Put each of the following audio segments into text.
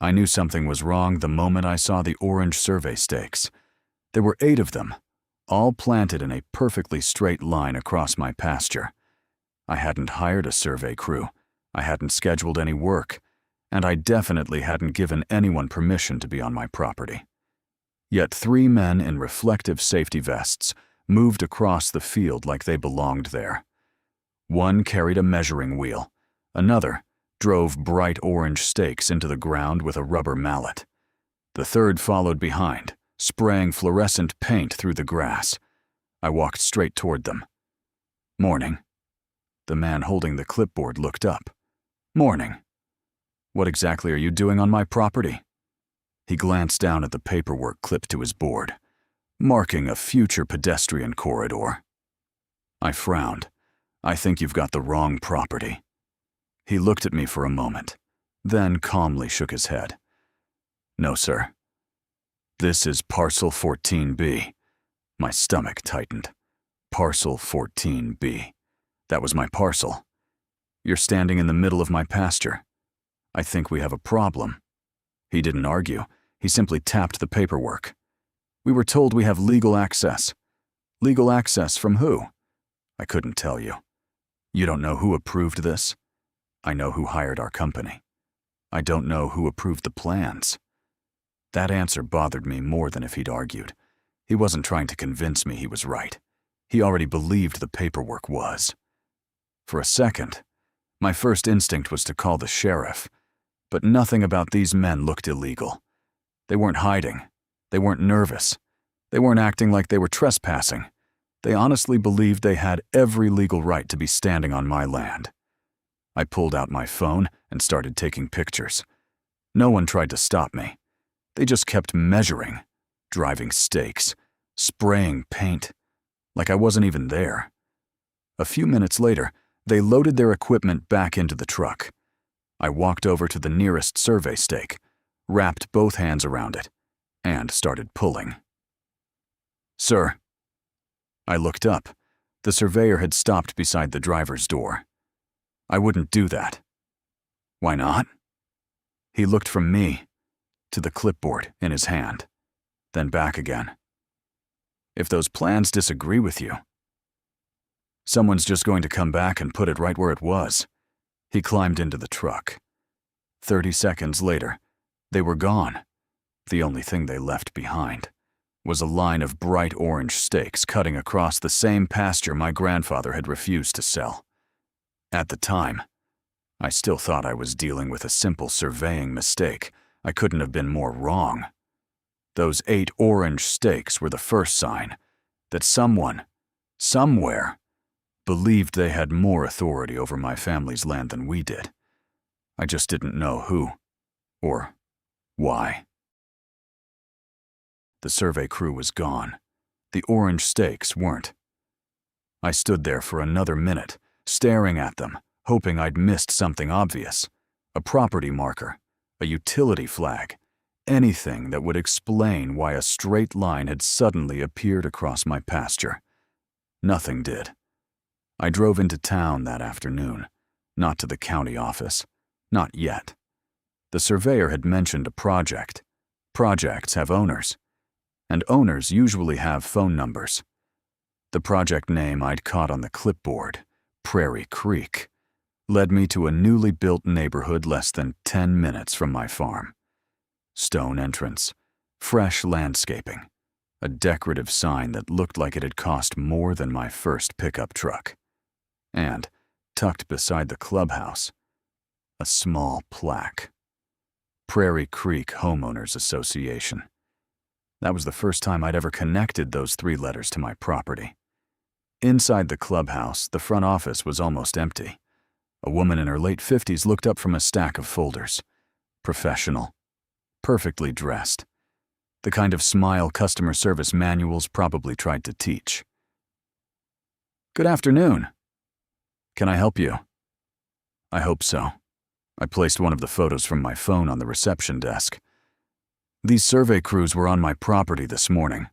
I knew something was wrong the moment I saw the orange survey stakes. There were 8 of them, all planted in a perfectly straight line across my pasture. I hadn't hired a survey crew, I hadn't scheduled any work, and I definitely hadn't given anyone permission to be on my property. Yet 3 men in reflective safety vests moved across the field like they belonged there. One carried a measuring wheel, another drove bright orange stakes into the ground with a rubber mallet. The third followed behind, spraying fluorescent paint through the grass. I walked straight toward them. "Morning." The man holding the clipboard looked up. "Morning. What exactly are you doing on my property?" He glanced down at the paperwork clipped to his board, marking a future pedestrian corridor. I frowned. "I think you've got the wrong property." He looked at me for a moment, then calmly shook his head. "No, sir. This is Parcel 14B. My stomach tightened. Parcel 14B. That was my parcel. You're standing in the middle of my pasture. I think we have a problem." He didn't argue. He simply tapped the paperwork. "We were told we have legal access." "Legal access from who?" I couldn't tell you. "You don't know who approved this?" "I know who hired our company. I don't know who approved the plans." That answer bothered me more than if he'd argued. He wasn't trying to convince me he was right. He already believed the paperwork was. For a second, my first instinct was to call the sheriff, but nothing about these men looked illegal. They weren't hiding. They weren't nervous. They weren't acting like they were trespassing. They honestly believed they had every legal right to be standing on my land. I pulled out my phone and started taking pictures. No one tried to stop me. They just kept measuring, driving stakes, spraying paint, like I wasn't even there. A few minutes later, they loaded their equipment back into the truck. I walked over to the nearest survey stake, wrapped both hands around it, and started pulling. "Sir." I looked up. The surveyor had stopped beside the driver's door. "I wouldn't do that." "Why not?" He looked from me to the clipboard in his hand, then back again. "If those plans disagree with you, someone's just going to come back and put it right where it was." He climbed into the truck. 30 seconds later, they were gone. The only thing they left behind was a line of bright orange stakes cutting across the same pasture my grandfather had refused to sell. At the time, I still thought I was dealing with a simple surveying mistake. I couldn't have been more wrong. Those 8 orange stakes were the first sign that someone, somewhere, believed they had more authority over my family's land than we did. I just didn't know who or why. The survey crew was gone. The orange stakes weren't. I stood there for another minute, staring at them, hoping I'd missed something obvious. A property marker, a utility flag, anything that would explain why a straight line had suddenly appeared across my pasture. Nothing did. I drove into town that afternoon, not to the county office, not yet. The surveyor had mentioned a project. Projects have owners, and owners usually have phone numbers. The project name I'd caught on the clipboard, Prairie Creek, led me to a newly built neighborhood less than 10 minutes from my farm. Stone entrance, fresh landscaping, a decorative sign that looked like it had cost more than my first pickup truck. And, tucked beside the clubhouse, a small plaque. Prairie Creek Homeowners Association. That was the first time I'd ever connected those 3 letters to my property. Inside the clubhouse, the front office was almost empty. A woman in her late 50s looked up from a stack of folders. Professional. Perfectly dressed. The kind of smile customer service manuals probably tried to teach. "Good afternoon. Can I help you?" "I hope so." I placed one of the photos from my phone on the reception desk. "These survey crews were on my property this morning.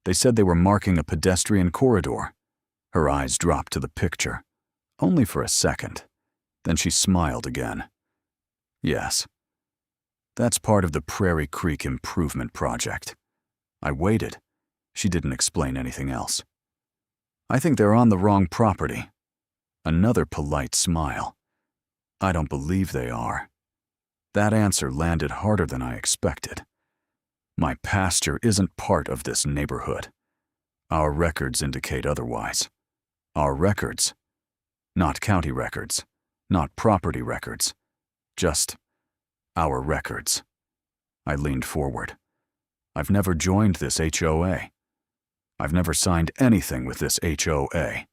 They said they were marking a pedestrian corridor." Her eyes dropped to the picture, only for a second. Then she smiled again. "Yes. That's part of the Prairie Creek Improvement Project. I waited. She didn't explain anything else. I think they're on the wrong property. Another polite smile. I don't believe they are. That answer landed harder than I expected. My pasture isn't part of this neighborhood. Our records indicate otherwise. Our records. Not county records. Not property records. Just our records. I leaned forward. I've never joined this HOA. I've never signed anything with this HOA.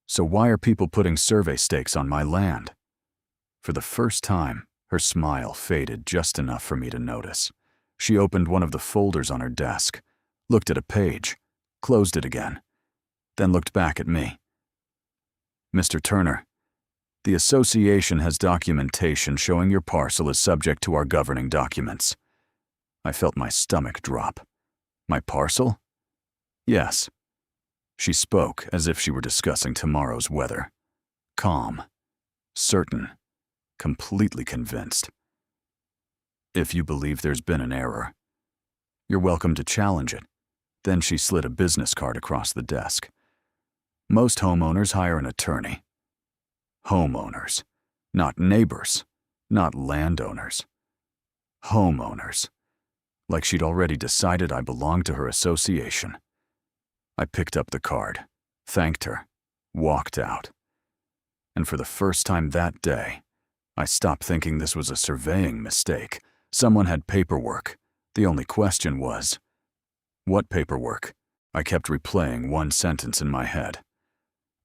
So why are people putting survey stakes on my land? For the first time, her smile faded just enough for me to notice. She opened one of the folders on her desk, looked at a page, closed it again, then looked back at me. Mr. Turner, the association has documentation showing your parcel is subject to our governing documents. I felt my stomach drop. My parcel? Yes. She spoke as if she were discussing tomorrow's weather. Calm, certain, completely convinced. If you believe there's been an error, you're welcome to challenge it. Then she slid a business card across the desk. Most homeowners hire an attorney. Homeowners, not neighbors, not landowners. Homeowners. Like she'd already decided I belonged to her association. I picked up the card, thanked her, walked out. And for the first time that day, I stopped thinking this was a surveying mistake. Someone had paperwork. The only question was, what paperwork? I kept replaying one sentence in my head.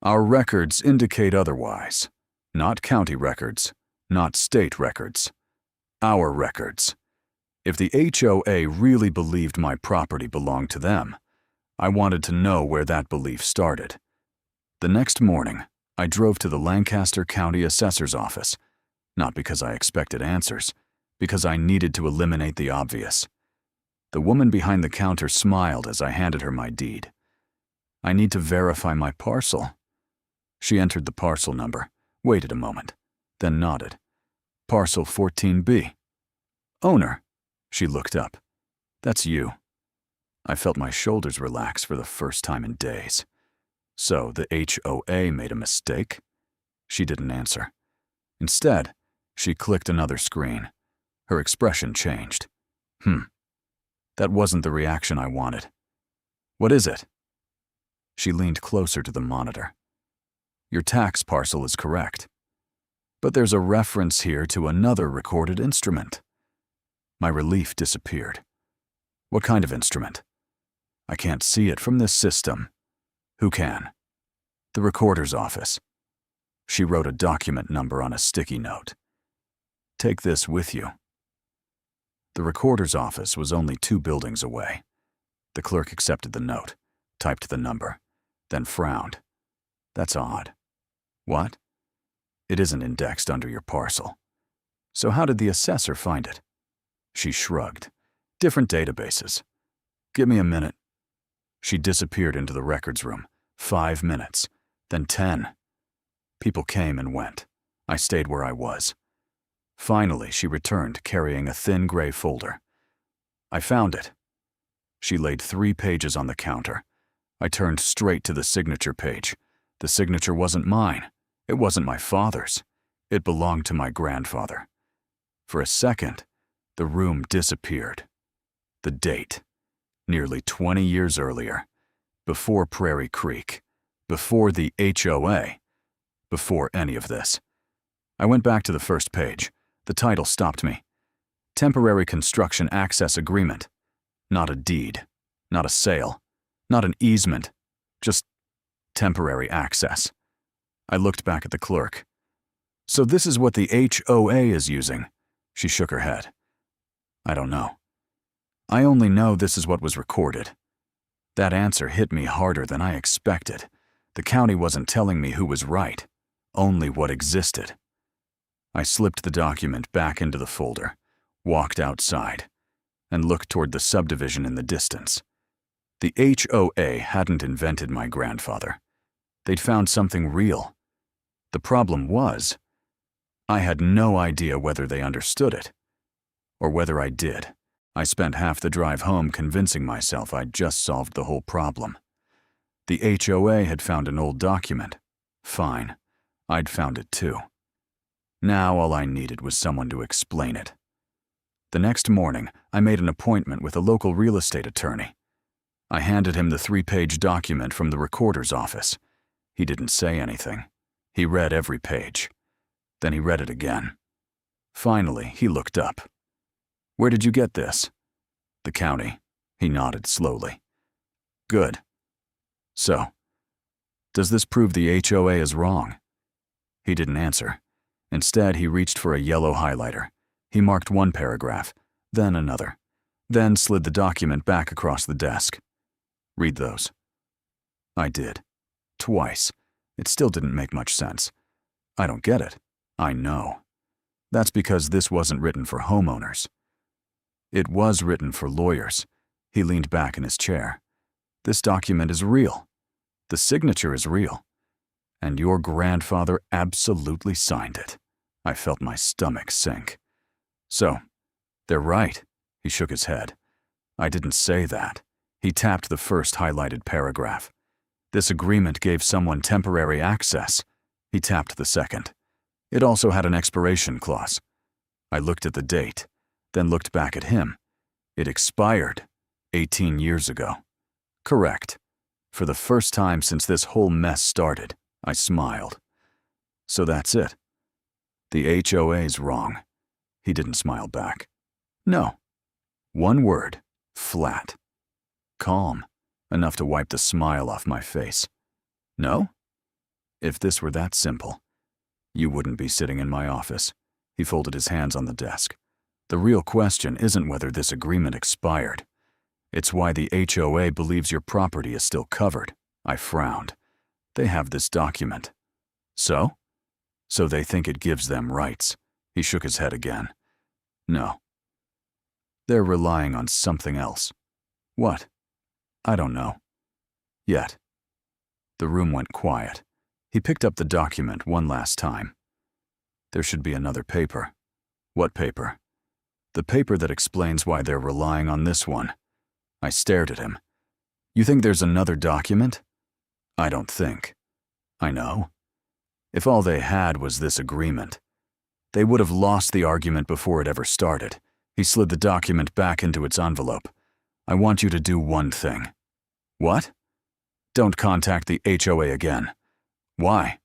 Our records indicate otherwise. Not county records, not state records. Our records. If the HOA really believed my property belonged to them, I wanted to know where that belief started. The next morning, I drove to the Lancaster County Assessor's office, not because I expected answers, because I needed to eliminate the obvious. The woman behind the counter smiled as I handed her my deed. I need to verify my parcel. She entered the parcel number, waited a moment, then nodded. Parcel 14B. Owner. She looked up. That's you. I felt my shoulders relax for the first time in days. So the HOA made a mistake? She didn't answer. Instead, she clicked another screen. Her expression changed. That wasn't the reaction I wanted. What is it? She leaned closer to the monitor. Your tax parcel is correct. But there's a reference here to another recorded instrument. My relief disappeared. What kind of instrument? I can't see it from this system. Who can? The recorder's office. She wrote a document number on a sticky note. Take this with you. The recorder's office was only 2 buildings away. The clerk accepted the note, typed the number, then frowned. That's odd. What? It isn't indexed under your parcel. So how did the assessor find it? She shrugged. Different databases. Give me a minute. She disappeared into the records room. 5 minutes, then 10. People came and went. I stayed where I was. Finally, she returned carrying a thin gray folder. I found it. She laid 3 pages on the counter. I turned straight to the signature page. The signature wasn't mine. It wasn't my father's. It belonged to my grandfather. For a second, the room disappeared. The date. Nearly 20 years earlier. Before Prairie Creek. Before the HOA. Before any of this. I went back to the first page. The title stopped me. Temporary Construction Access Agreement. Not a deed. Not a sale. Not an easement. Just temporary access. I looked back at the clerk. So this is what the HOA is using. She shook her head. I don't know. I only know this is what was recorded. That answer hit me harder than I expected. The county wasn't telling me who was right, only what existed. I slipped the document back into the folder, walked outside, and looked toward the subdivision in the distance. The HOA hadn't invented my grandfather. They'd found something real. The problem was, I had no idea whether they understood it. or whether I did. I spent half the drive home convincing myself I'd just solved the whole problem. The HOA had found an old document. Fine, I'd found it too. Now all I needed was someone to explain it. The next morning, I made an appointment with a local real estate attorney. I handed him the 3-page document from the recorder's office. He didn't say anything. He read every page. Then he read it again. Finally, he looked up. "Where did you get this?" "The county." He nodded slowly. "Good. So, does this prove the HOA is wrong?" He didn't answer. Instead, he reached for a yellow highlighter. He marked one paragraph, then another, then slid the document back across the desk. "Read those." I did. Twice. It still didn't make much sense. "I don't get it." "I know. That's because this wasn't written for homeowners. It was written for lawyers." He leaned back in his chair. "This document is real. The signature is real. And your grandfather absolutely signed it." I felt my stomach sink. "So, they're right." He shook his head. "I didn't say that." He tapped the first highlighted paragraph. "This agreement gave someone temporary access." He tapped the second. It also had an expiration clause. I looked at the date, then looked back at him. It expired 18 years ago. Correct. For the first time since this whole mess started, I smiled. "So that's it. The HOA's wrong." He didn't smile back. "No." One word. Flat. Calm. Enough to wipe the smile off my face. "No?" If this were that simple, you wouldn't be sitting in my office. He folded his hands on the desk. "The real question isn't whether this agreement expired. It's why the HOA believes your property is still covered." I frowned. "They have this document." "So?" "So they think it gives them rights." He shook his head again. "No. They're relying on something else." "What?" "I don't know. Yet." The room went quiet. He picked up the document one last time. "There should be another paper." "What paper?" "The paper that explains why they're relying on this one." I stared at him. "You think there's another document?" "I don't think." "I know. If all they had was this agreement, they would have lost the argument before it ever started." He slid the document back into its envelope. "I want you to do one thing." "What?" "Don't contact the HOA again." "Why?"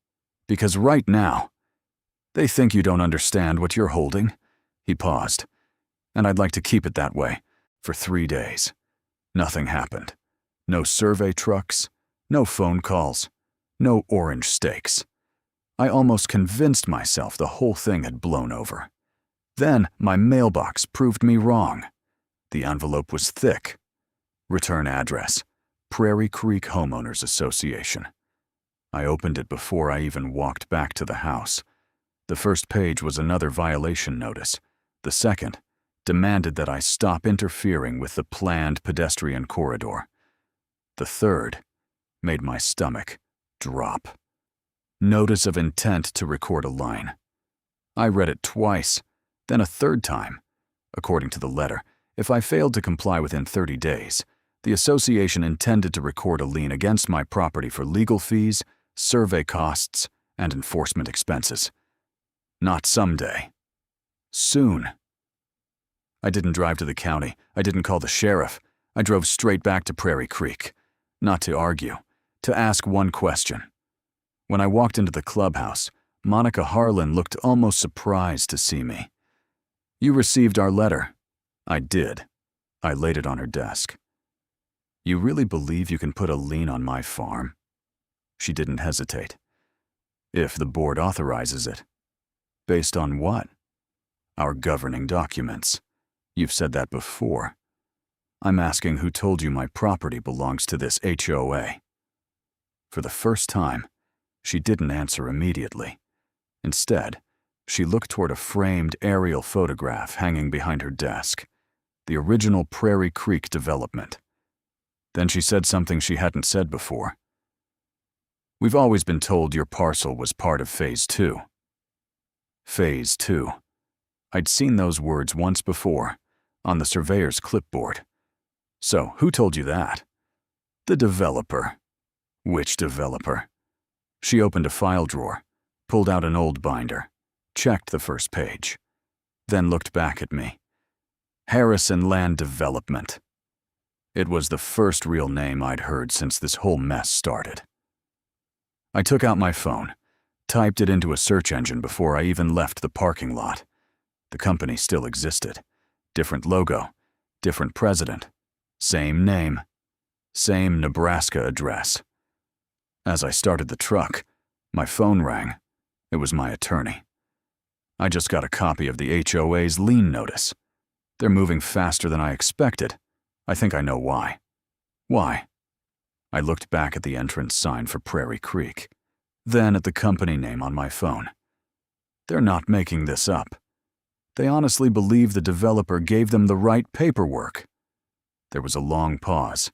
"Because right now, they think you don't understand what you're holding." He paused. "And I'd like to keep it that way for 3 days. Nothing happened. No survey trucks, no phone calls, no orange steaks. I almost convinced myself the whole thing had blown over. Then my mailbox proved me wrong. The envelope was thick. Return address, Prairie Creek Homeowners Association. I opened it before I even walked back to the house. The first page was another violation notice. The second demanded that I stop interfering with the planned pedestrian corridor. The third made my stomach drop. Notice of intent to record a line. I read it twice, then a third time. According to the letter, if I failed to comply within 30 days, the association intended to record a lien against my property for legal fees, survey costs, and enforcement expenses. Not someday. Soon. I didn't drive to the county. I didn't call the sheriff. I drove straight back to Prairie Creek. Not to argue, to ask one question. When I walked into the clubhouse, Monica Harlan looked almost surprised to see me. "You received our letter." I did. I laid it on her desk. "You really believe you can put a lien on my farm?" She didn't hesitate. "If the board authorizes it." "Based on what?" "Our governing documents. You've said that before. I'm asking who told you my property belongs to this HOA." For the first time, she didn't answer immediately. Instead, she looked toward a framed aerial photograph hanging behind her desk, the original Prairie Creek development. Then she said something she hadn't said before. "We've always been told your parcel was part of Phase 2. Phase 2. I'd seen those words once before, on the surveyor's clipboard. So, who told you that? The developer. Which developer? She opened a file drawer, pulled out an old binder, checked the first page, then looked back at me. Harrison Land Development. It was the first real name I'd heard since this whole mess started. I took out my phone, typed it into a search engine before I even left the parking lot. The company still existed. Different logo, different president, same name, same Nebraska address. As I started the truck, my phone rang. It was my attorney. I just got a copy of the HOA's lien notice. They're moving faster than I expected. I think I know why. Why? I looked back at the entrance sign for Prairie Creek, then at the company name on my phone. They're not making this up. They honestly believe the developer gave them the right paperwork. There was a long pause.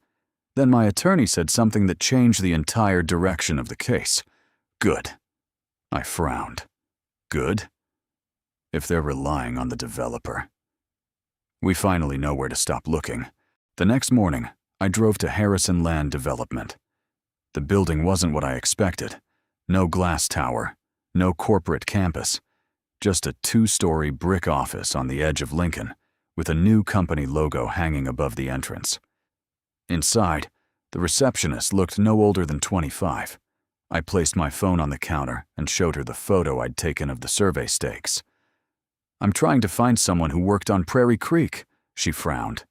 Then my attorney said something that changed the entire direction of the case. Good. I frowned. Good? If they're relying on the developer. We finally know where to stop looking. The next morning, I drove to Harrison Land Development. The building wasn't what I expected. No glass tower, no corporate campus, just a 2-story brick office on the edge of Lincoln, with a new company logo hanging above the entrance. Inside, the receptionist looked no older than 25. I placed my phone on the counter and showed her the photo I'd taken of the survey stakes. I'm trying to find someone who worked on Prairie Creek, she frowned.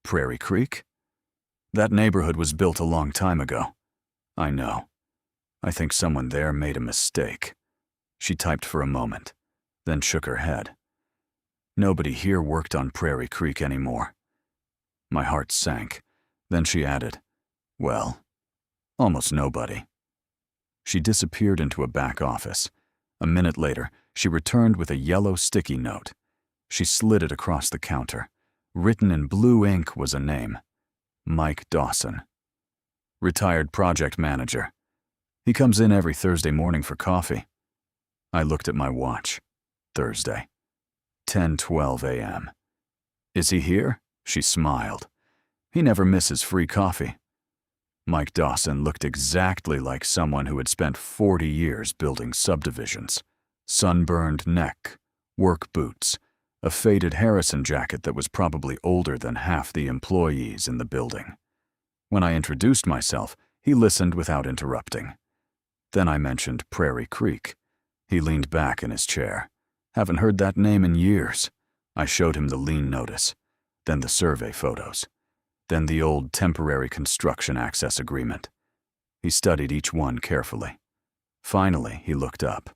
Prairie Creek? That neighborhood was built a long time ago. I know. I think someone there made a mistake. She typed for a moment, then shook her head. Nobody here worked on Prairie Creek anymore. My heart sank. Then she added, well, almost nobody. She disappeared into a back office. A minute later, she returned with a yellow sticky note. She slid it across the counter. Written in blue ink was a name. Mike Dawson. Retired project manager. He comes in every Thursday morning for coffee. I looked at my watch. Thursday. 10:12 a.m. Is he here? She smiled. He never misses free coffee. Mike Dawson looked exactly like someone who had spent 40 years building subdivisions. Sunburned neck, work boots, a faded Harrison jacket that was probably older than half the employees in the building. When I introduced myself, he listened without interrupting. Then I mentioned Prairie Creek. He leaned back in his chair. Haven't heard that name in years. I showed him the lien notice, then the survey photos, then the old temporary construction access agreement. He studied each one carefully. Finally, he looked up.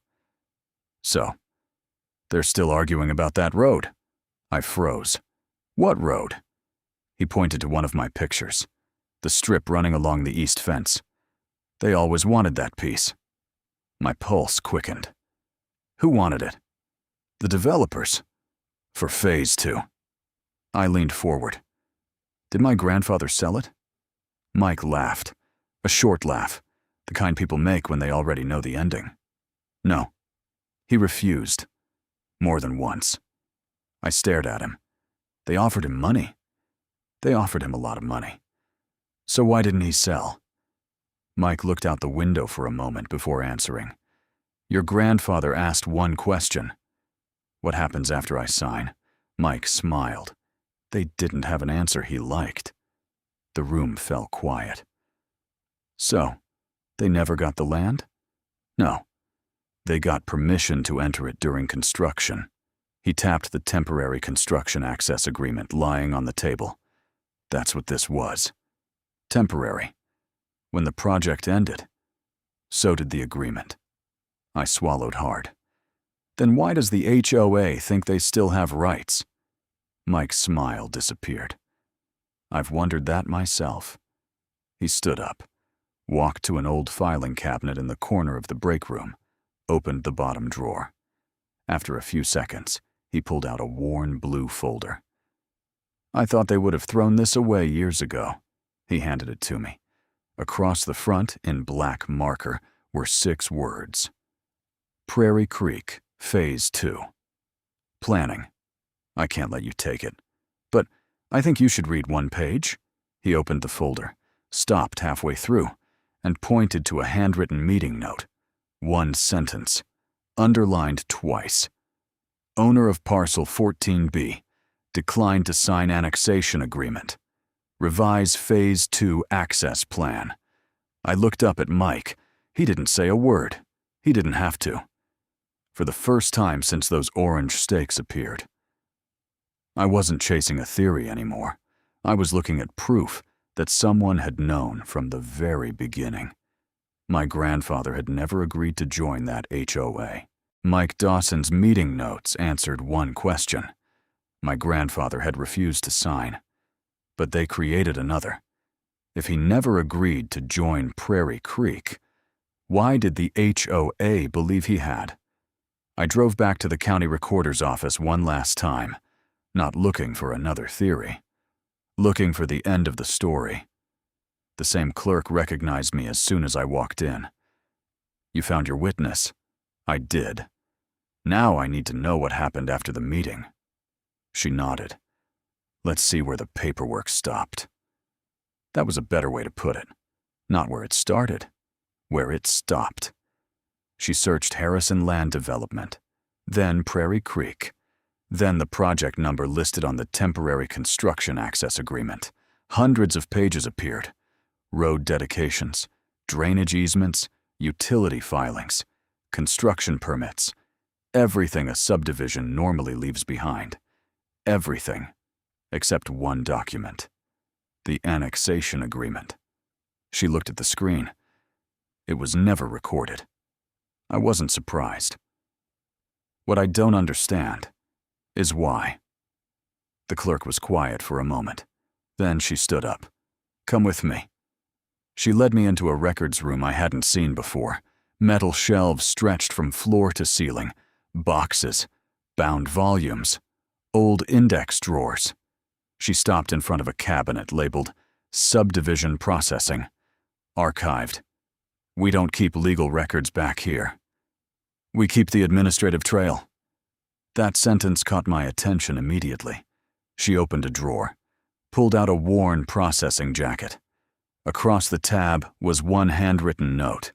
So, they're still arguing about that road. I froze. What road? He pointed to one of my pictures, the strip running along the east fence. They always wanted that piece. My pulse quickened. Who wanted it? The developers. For Phase 2. I leaned forward. Did my grandfather sell it? Mike laughed. A short laugh, the kind people make when they already know the ending. No. He refused. More than once. I stared at him. They offered him money. They offered him a lot of money. So why didn't he sell? Mike looked out the window for a moment before answering. Your grandfather asked one question. What happens after I sign? Mike smiled. They didn't have an answer he liked. The room fell quiet. So, they never got the land? No. They got permission to enter it during construction. He tapped the temporary construction access agreement lying on the table. That's what this was. Temporary. When the project ended, so did the agreement. I swallowed hard. Then why does the HOA think they still have rights? Mike's smile disappeared. I've wondered that myself. He stood up, walked to an old filing cabinet in the corner of the break room, opened the bottom drawer. After a few seconds, he pulled out a worn blue folder. I thought they would have thrown this away years ago. He handed it to me. Across the front, in black marker, were 6 words. Prairie Creek, Phase 2. Planning. I can't let you take it. But I think you should read one page. He opened the folder, stopped halfway through, and pointed to a handwritten meeting note. One sentence, underlined twice. Owner of parcel 14B, declined to sign annexation agreement. Revise Phase 2 access plan. I looked up at Mike. He didn't say a word. He didn't have to. For the first time since those orange stakes appeared. I wasn't chasing a theory anymore. I was looking at proof that someone had known from the very beginning. My grandfather had never agreed to join that HOA. Mike Dawson's meeting notes answered one question. My grandfather had refused to sign, but they created another. If he never agreed to join Prairie Creek, why did the HOA believe he had? I drove back to the county recorder's office one last time, not looking for another theory, looking for the end of the story. The same clerk recognized me as soon as I walked in. You found your witness? I did. Now I need to know what happened after the meeting. She nodded. Let's see where the paperwork stopped. That was a better way to put it. Not where it started, where it stopped. She searched Harrison Land Development, then Prairie Creek, then the project number listed on the temporary construction access agreement. Hundreds of pages appeared. Road dedications, drainage easements, utility filings, construction permits, everything a subdivision normally leaves behind. Everything, except one document. The annexation agreement. She looked at the screen. It was never recorded. I wasn't surprised. What I don't understand is why. The clerk was quiet for a moment. Then she stood up. Come with me. She led me into a records room I hadn't seen before. Metal shelves stretched from floor to ceiling. Boxes, bound volumes, old index drawers. She stopped in front of a cabinet labeled Subdivision Processing. Archived. We don't keep legal records back here. We keep the administrative trail. That sentence caught my attention immediately. She opened a drawer, pulled out a worn processing jacket. Across the tab was one handwritten note.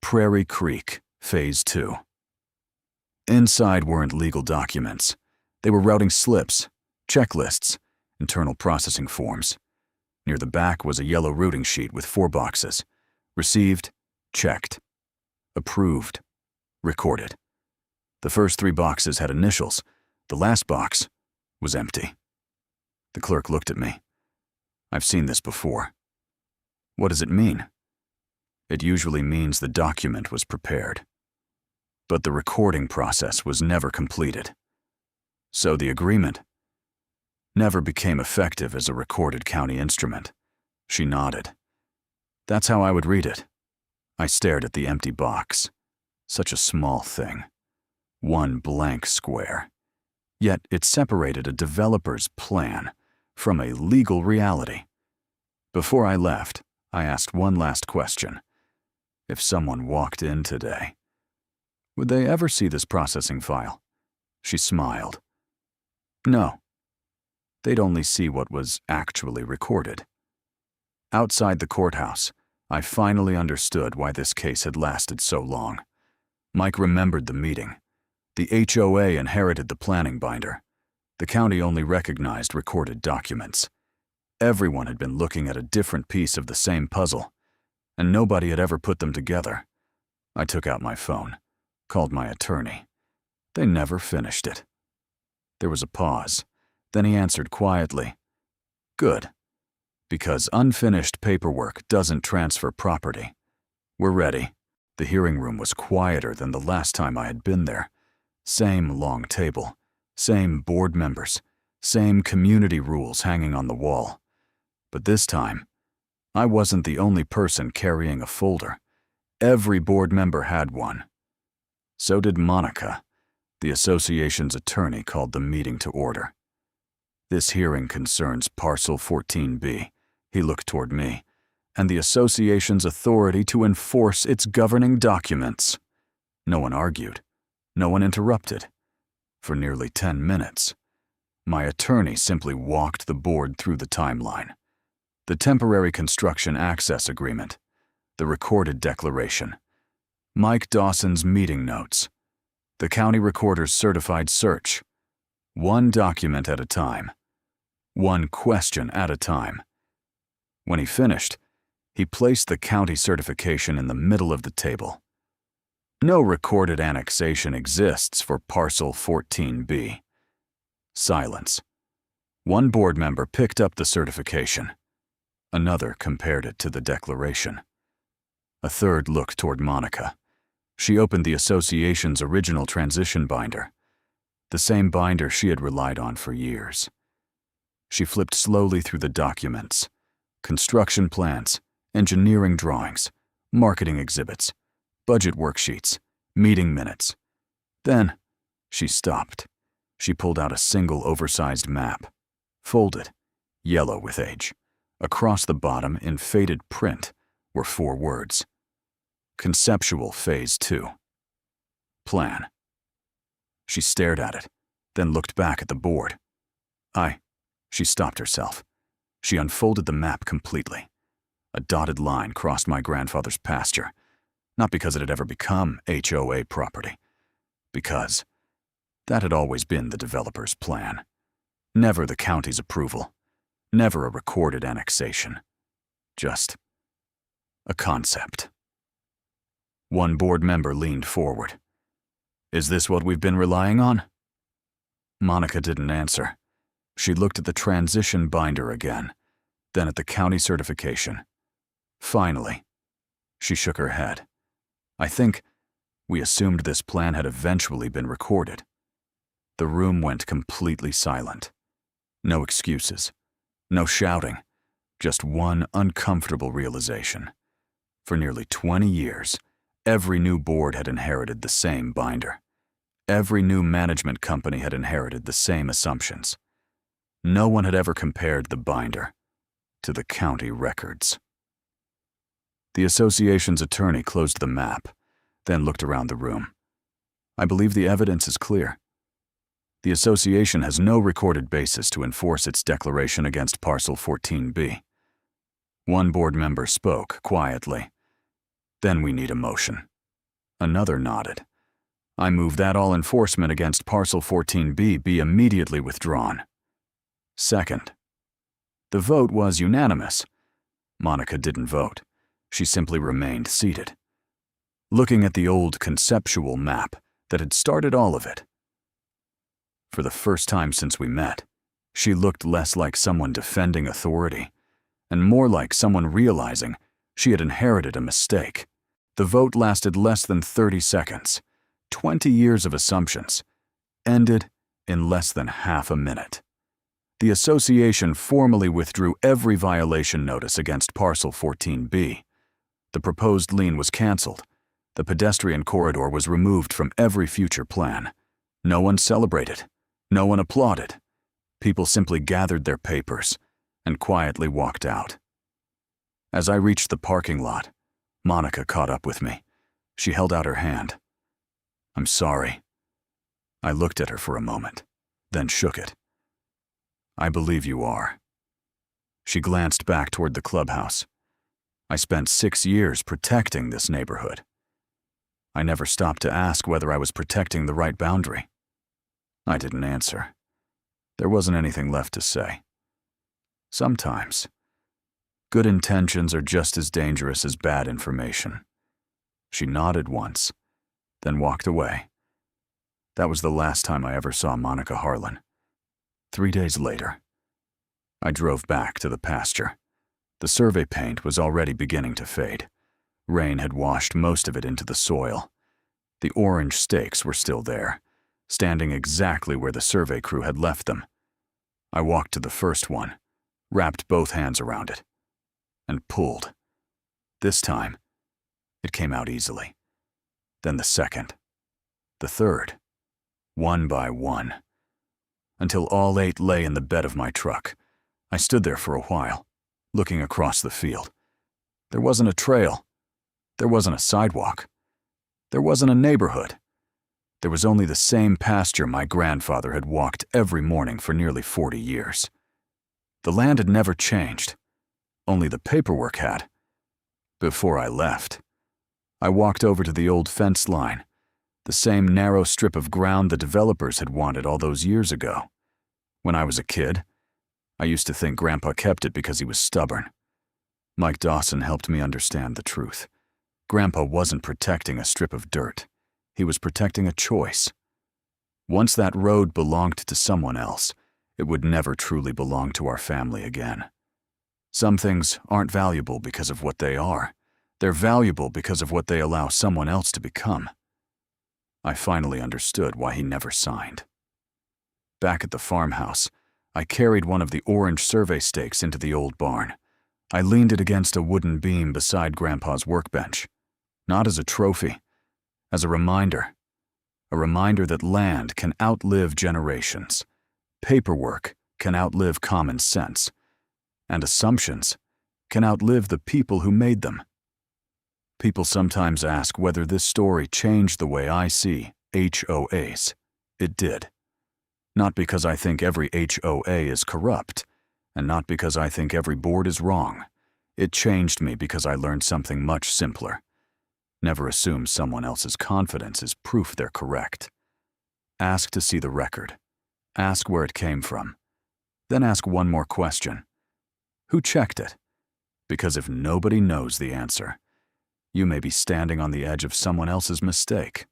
Prairie Creek, Phase 2. Inside weren't legal documents. They were routing slips, checklists, internal processing forms. Near the back was a yellow routing sheet with 4 boxes. Received, checked. Approved, recorded. The first 3 boxes had initials. The last box was empty. The clerk looked at me. I've seen this before. What does it mean? It usually means the document was prepared. But the recording process was never completed. So the agreement never became effective as a recorded county instrument. She nodded. That's how I would read it. I stared at the empty box. Such a small thing. One blank square. Yet it separated a developer's plan from a legal reality. Before I left, I asked one last question. If someone walked in today, would they ever see this processing file? She smiled. No. They'd only see what was actually recorded. Outside the courthouse, I finally understood why this case had lasted so long. Mike remembered the meeting. The HOA inherited the planning binder. The county only recognized recorded documents. Everyone had been looking at a different piece of the same puzzle, and nobody had ever put them together. I took out my phone, called my attorney. They never finished it. There was a pause. Then he answered quietly, Good, because unfinished paperwork doesn't transfer property. We're ready. The hearing room was quieter than the last time I had been there. Same long table, same board members, same community rules hanging on the wall. But this time, I wasn't the only person carrying a folder. Every board member had one. So did Monica. The association's attorney called the meeting to order. This hearing concerns Parcel 14B, he looked toward me, and the association's authority to enforce its governing documents. No one argued. No one interrupted. For nearly 10 minutes, My attorney simply walked the board through the timeline. The temporary construction access agreement, the recorded declaration, Mike Dawson's meeting notes, the county recorder's certified search, one document at a time, one question at a time. When he finished, he placed the county certification in the middle of the table. No recorded annexation exists for Parcel 14B. Silence. One board member picked up the certification. Another compared it to the declaration. A third looked toward Monica. She opened the association's original transition binder, the same binder she had relied on for years. She flipped slowly through the documents: construction plans, engineering drawings, marketing exhibits, budget worksheets, meeting minutes. Then, she stopped. She pulled out a single oversized map, folded, yellow with age. Across the bottom, in faded print, were 4 words: Conceptual Phase 2. Plan. She stared at it, then looked back at the board. She stopped herself. She unfolded the map completely. A dotted line crossed my grandfather's pasture, not because it had ever become HOA property, because that had always been the developer's plan. Never the county's approval, never a recorded annexation. Just a concept. One board member leaned forward. "Is this what we've been relying on?" Monica didn't answer. She looked at the transition binder again, then at the county certification. Finally, she shook her head. "I think we assumed this plan had eventually been recorded." The room went completely silent. No excuses, no shouting, just one uncomfortable realization. For nearly 20 years, every new board had inherited the same binder. Every new management company had inherited the same assumptions. No one had ever compared the binder to the county records. The association's attorney closed the map, then looked around the room. "I believe the evidence is clear. The association has no recorded basis to enforce its declaration against Parcel 14B. One board member spoke quietly. "Then we need a motion." Another nodded. "I move that all enforcement against Parcel 14B be immediately withdrawn." Second. The vote was unanimous. Monica didn't vote. She simply remained seated, looking at the old conceptual map that had started all of it. For the first time since we met, she looked less like someone defending authority and more like someone realizing she had inherited a mistake. The vote lasted less than 30 seconds. 20 years of assumptions ended in less than half a minute. The association formally withdrew every violation notice against Parcel 14B. The proposed lien was canceled. The pedestrian corridor was removed from every future plan. No one celebrated. No one applauded. People simply gathered their papers and quietly walked out. As I reached the parking lot, Monica caught up with me. She held out her hand. "I'm sorry." I looked at her for a moment, then shook it. "I believe you are." She glanced back toward the clubhouse. "I spent 6 years protecting this neighborhood. I never stopped to ask whether I was protecting the right boundary." I didn't answer. There wasn't anything left to say. Sometimes, good intentions are just as dangerous as bad information. She nodded once, then walked away. That was the last time I ever saw Monica Harlan. 3 days later, I drove back to the pasture. The survey paint was already beginning to fade. Rain had washed most of it into the soil. The orange stakes were still there, standing exactly where the survey crew had left them. I walked to the first one, wrapped both hands around it, and pulled. This time, it came out easily. Then the second, the third, one by one, until all 8 lay in the bed of my truck. I stood there for a while, looking across the field. There wasn't a trail. There wasn't a sidewalk. There wasn't a neighborhood. There was only the same pasture my grandfather had walked every morning for nearly 40 years. The land had never changed. Only the paperwork had. Before I left, I walked over to the old fence line, the same narrow strip of ground the developers had wanted all those years ago. When I was a kid, I used to think Grandpa kept it because he was stubborn. Mike Dawson helped me understand the truth. Grandpa wasn't protecting a strip of dirt. He was protecting a choice. Once that road belonged to someone else, it would never truly belong to our family again. Some things aren't valuable because of what they are. They're valuable because of what they allow someone else to become. I finally understood why he never signed. Back at the farmhouse, I carried one of the orange survey stakes into the old barn. I leaned it against a wooden beam beside Grandpa's workbench. Not as a trophy, as a reminder that land can outlive generations, paperwork can outlive common sense, and assumptions can outlive the people who made them. People sometimes ask whether this story changed the way I see HOAs. It did. Not because I think every HOA is corrupt, and not because I think every board is wrong. It changed me because I learned something much simpler. Never assume someone else's confidence is proof they're correct. Ask to see the record. Ask where it came from. Then ask one more question. Who checked it? Because if nobody knows the answer, you may be standing on the edge of someone else's mistake,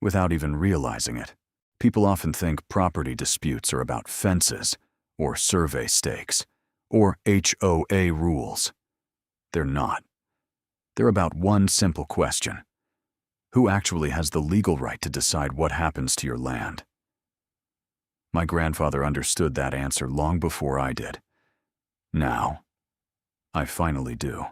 without even realizing it. People often think property disputes are about fences, or survey stakes, or HOA rules. They're not. They're about one simple question. Who actually has the legal right to decide what happens to your land? My grandfather understood that answer long before I did. Now, I finally do.